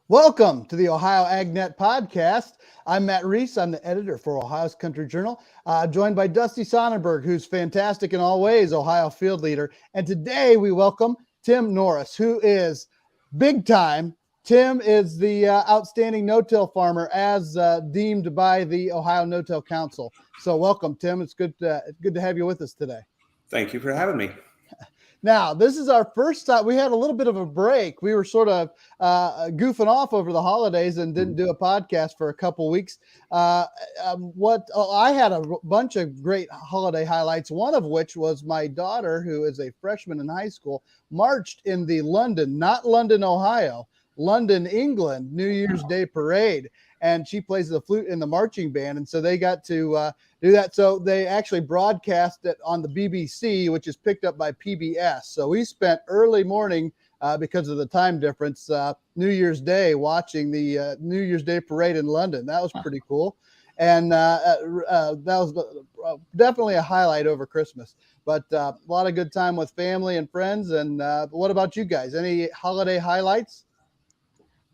Welcome to the Ohio AgNet podcast. I'm Matt Reese. I'm the editor for Ohio's Country Journal, joined by Dusty Sonnenberg, who's fantastic in all ways, Ohio field leader. And today we welcome Tim Norris, who is big time. Tim is the outstanding no-till farmer as deemed by the Ohio No-Till Council. So welcome, Tim. It's good to have you with us today. Thank you for having me. Now, this is our first time. We had a little bit of a break. We were sort of goofing off over the holidays and didn't do a podcast for a couple weeks. I had a bunch of great holiday highlights, one of which was my daughter, who is a freshman in high school, marched in the not London, Ohio, London, England, New Year's Day parade. And she plays the flute in the marching band. And so they got to do that. So they actually broadcast it on the BBC, which is picked up by PBS. So we spent early morning because of the time difference, New Year's Day, watching the New Year's Day parade in London. That was pretty cool. And that was definitely a highlight over Christmas. But a lot of good time with family and friends. And what about you guys? Any holiday highlights?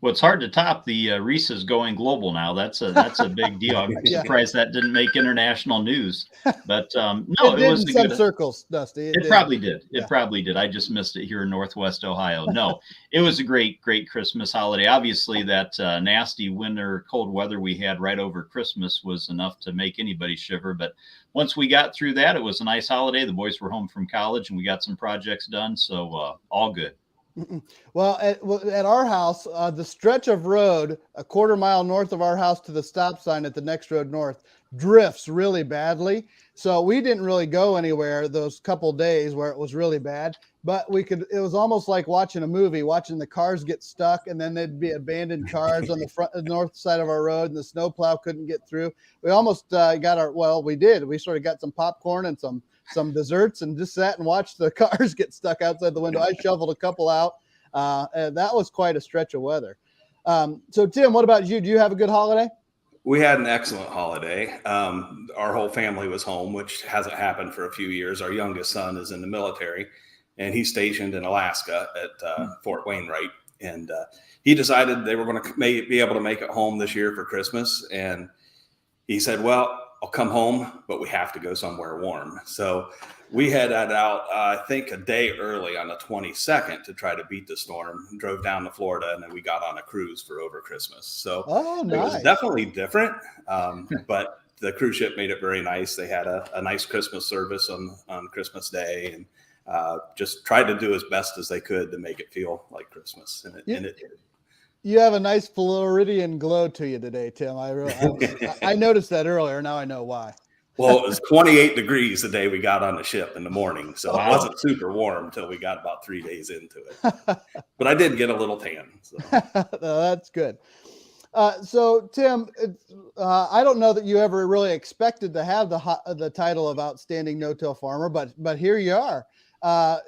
Well, it's hard to top the Reese's going global now. That's a big deal. I'm surprised that didn't make international news. But no, it was in some circles, Dusty. It probably did. It probably did. I just missed it here in Northwest Ohio. No, it was a great Christmas holiday. Obviously, that nasty winter cold weather we had right over Christmas was enough to make anybody shiver. But once we got through that, it was a nice holiday. The boys were home from college, and we got some projects done. So all good. Well, at our house, the stretch of road a quarter mile north of our house to the stop sign at the next road north drifts really badly. So we didn't really go anywhere those couple days where it was really bad, but it was almost like watching a movie, watching the cars get stuck, and then there'd be abandoned cars on the north side of our road, and the snowplow couldn't get through. We almost we did. We sort of got some popcorn and some desserts and just sat and watched the cars get stuck outside the window. I shoveled a couple out. And that was quite a stretch of weather. So Tim, what about you? Do you have a good holiday? We had an excellent holiday. Our whole family was home, which hasn't happened for a few years. Our youngest son is in the military, and he's stationed in Alaska at Fort Wainwright. And he decided they were going to be able to make it home this year for Christmas. And he said, well, I'll come home, but we have to go somewhere warm. So we headed out, I think, a day early on the 22nd to try to beat the storm. Drove down to Florida, and then we got on a cruise for over Christmas. So It was definitely different, but the cruise ship made it very nice. They had a nice Christmas service on Christmas Day, and just tried to do as best as they could to make it feel like Christmas, and it did. You have a nice Floridian glow to you today, Tim. I noticed that earlier. Now I know why. Well, it was 28 degrees the day we got on the ship in the morning, so It wasn't super warm until we got about 3 days into it. But I did get a little tan. So. No, that's good. So, Tim, I don't know that you ever really expected to have the title of Outstanding No-Till Farmer, but here you are.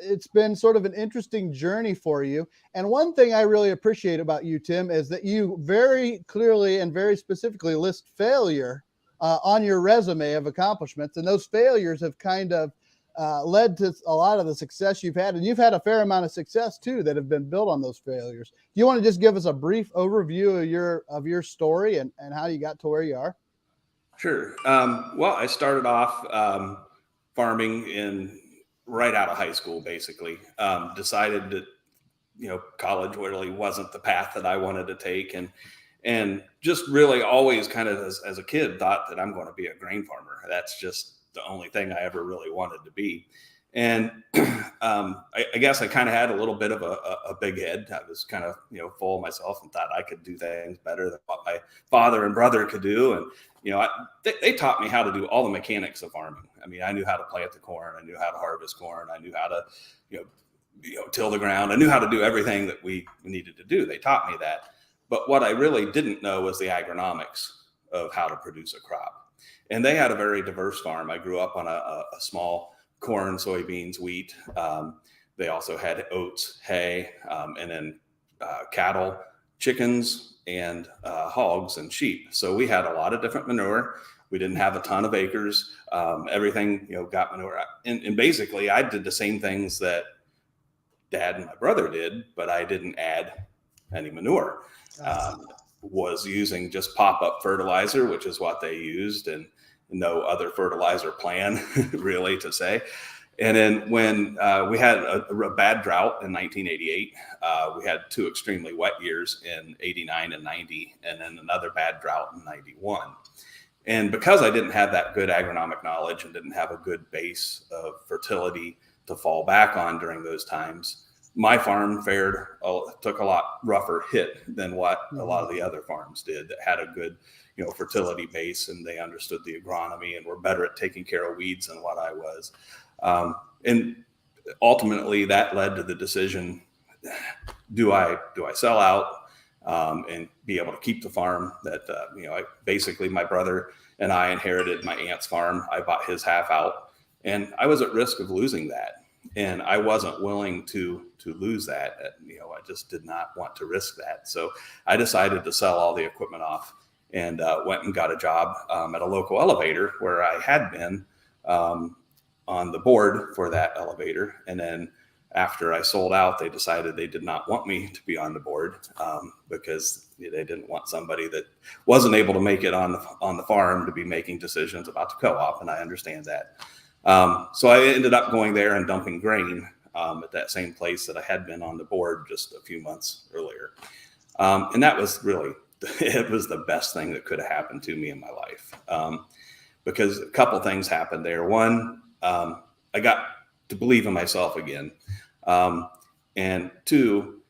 It's been sort of an interesting journey for you. And one thing I really appreciate about you, Tim, is that you very clearly and very specifically list failure on your resume of accomplishments. And those failures have kind of led to a lot of the success you've had. And you've had a fair amount of success, too, that have been built on those failures. Do you want to just give us a brief overview of your story and how you got to where you are? Sure. Well, I started off farming right out of high school, basically. Decided that, college really wasn't the path that I wanted to take. And just really always kind of as a kid thought that I'm going to be a grain farmer. That's just the only thing I ever really wanted to be. And I guess I kind of had a little bit of a big head. I was kind of, full of myself and thought I could do things better than what my father and brother could do. And, they taught me how to do all the mechanics of farming. I mean, I knew how to plant the corn. I knew how to harvest corn. I knew how to, till the ground. I knew how to do everything that we needed to do. They taught me that. But what I really didn't know was the agronomics of how to produce a crop. And they had a very diverse farm. I grew up on a small corn, soybeans, wheat. They also had oats, hay, and then cattle, chickens, and hogs and sheep. So we had a lot of different manure. We didn't have a ton of acres. Everything, got manure. And basically, I did the same things that Dad and my brother did, but I didn't add any manure. Was using just pop-up fertilizer, which is what they used, and no other fertilizer plan really to say. And then when we had a bad drought in 1988, we had 2 extremely wet years in 89 and 90, and then another bad drought in 91. And because I didn't have that good agronomic knowledge and didn't have a good base of fertility to fall back on during those times, my farm took a lot rougher hit than what a lot of the other farms did that had a good, fertility base, and they understood the agronomy and were better at taking care of weeds than what I was. And ultimately that led to the decision, do I sell out and be able to keep the farm that, basically my brother and I inherited my aunt's farm. I bought his half out, and I was at risk of losing that. And I wasn't willing to lose that. I just did not want to risk that. So I decided to sell all the equipment off and went and got a job at a local elevator where I had been on the board for that elevator. And then after I sold out, they decided they did not want me to be on the board because they didn't want somebody that wasn't able to make it on the farm to be making decisions about the co-op. And I understand that. So I ended up going there and dumping grain at that same place that I had been on the board just a few months earlier. And that was really, it was the best thing that could have happened to me in my life because a couple things happened there. One, I got to believe in myself again. And 2,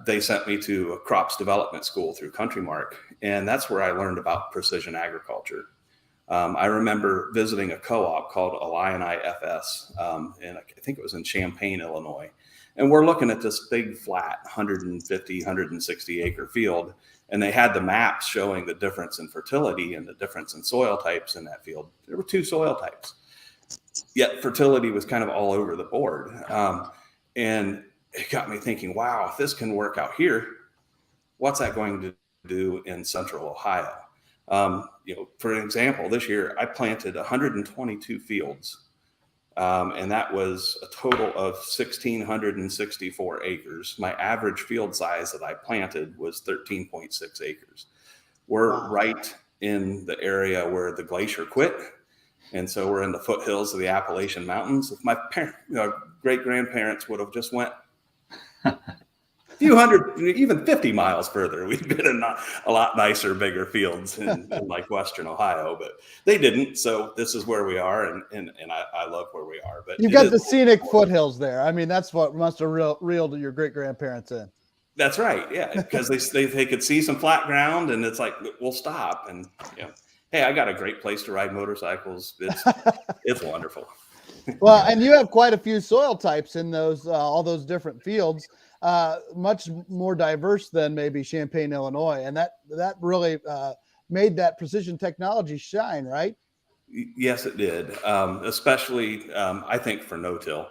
they sent me to a crops development school through Country Mark. And that's where I learned about precision agriculture. I remember visiting a co-op called Illini FS, and I think it was in Champaign, Illinois. And we're looking at this big flat 150, 160 acre field. And they had the maps showing the difference in fertility and the difference in soil types in that field. There were 2 soil types, yet fertility was kind of all over the board. And it got me thinking, wow, if this can work out here, what's that going to do in central Ohio? For example, this year I planted 122 fields, and that was a total of 1,664 acres. My average field size that I planted was 13.6 acres. We're right in the area where the glacier quit. And so we're in the foothills of the Appalachian Mountains. If my great-grandparents would have just went a few hundred, even 50 miles further, we'd been in a lot nicer, bigger fields in like Western Ohio, but they didn't. So this is where we are, and I love where we are. But you've got the scenic foothills there. I mean, that's what must have reeled your great-grandparents in. That's right, yeah, because they could see some flat ground, and it's like, we'll stop, and hey, I got a great place to ride motorcycles. It's wonderful. Well, and you have quite a few soil types in those all those different fields, much more diverse than maybe Champaign, Illinois, and that really made that precision technology shine, right? Yes, it did. Especially, I think for no-till.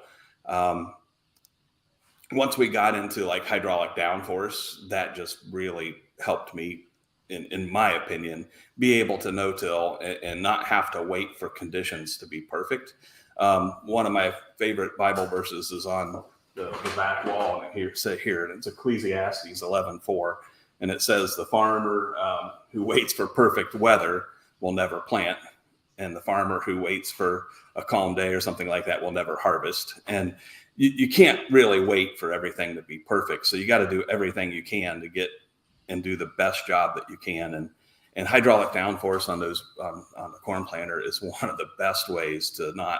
Once we got into like hydraulic downforce, that just really helped me, in my opinion, be able to no-till and not have to wait for conditions to be perfect. One of my favorite Bible verses is on the back wall, and and it's Ecclesiastes 11:4, and it says, "The farmer who waits for perfect weather will never plant, and the farmer who waits for a calm day or something like that will never harvest." And you can't really wait for everything to be perfect, so you got to do everything you can to get and do the best job that you can. And hydraulic downforce on those on the corn planter is one of the best ways to not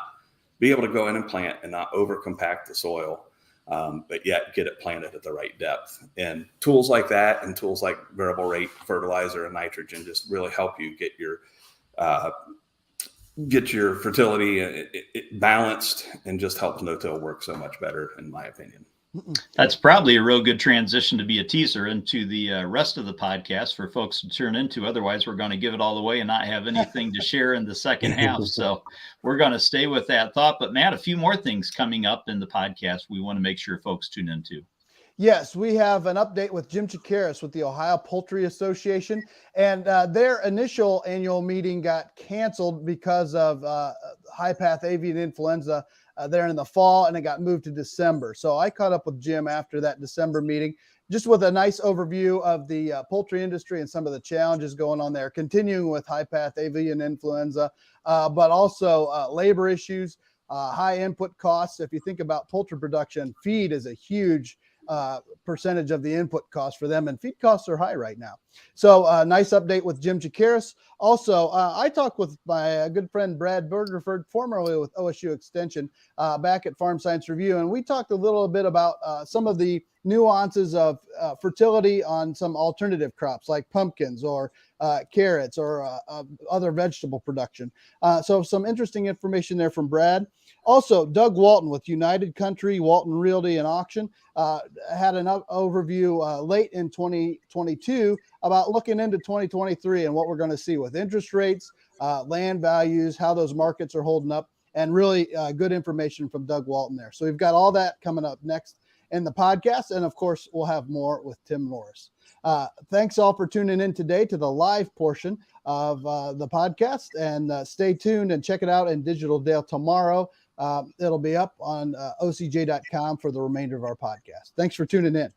be able to go in and plant and not over compact the soil, but yet get it planted at the right depth. And tools like that and tools like variable rate fertilizer and nitrogen just really help you get your fertility balanced, and just helps no-till work so much better, in my opinion. That's probably a real good transition to be a teaser into the rest of the podcast for folks to tune into. Otherwise, we're going to give it all away and not have anything to share in the second half. So we're going to stay with that thought. But Matt, a few more things coming up in the podcast we want to make sure folks tune into. Yes, we have an update with Jim Chikaris with the Ohio Poultry Association, and their initial annual meeting got canceled because of high-path avian influenza there in the fall, and it got moved to December. So I caught up with Jim after that December meeting just with a nice overview of the poultry industry and some of the challenges going on there, continuing with high-path avian influenza, but also labor issues, high input costs. If you think about poultry production, feed is a huge percentage of the input cost for them, and feed costs are high right now. So nice update with Jim Jacaris. Also, I talked with my good friend Brad Bergerford, formerly with OSU Extension, back at Farm Science Review, and we talked a little bit about some of the nuances of fertility on some alternative crops like pumpkins or carrots or other vegetable production. So some interesting information there from Brad. Also, Doug Walton with United Country, Walton Realty and Auction had an overview late in 2022 about looking into 2023 and what we're going to see with interest rates, land values, how those markets are holding up, and really good information from Doug Walton there. So we've got all that coming up next in the podcast. And of course, we'll have more with Tim Norris. Thanks all for tuning in today to the live portion of the podcast, and stay tuned and check it out in Digital Dale tomorrow. It'll be up on ocj.com for the remainder of our podcast. Thanks for tuning in.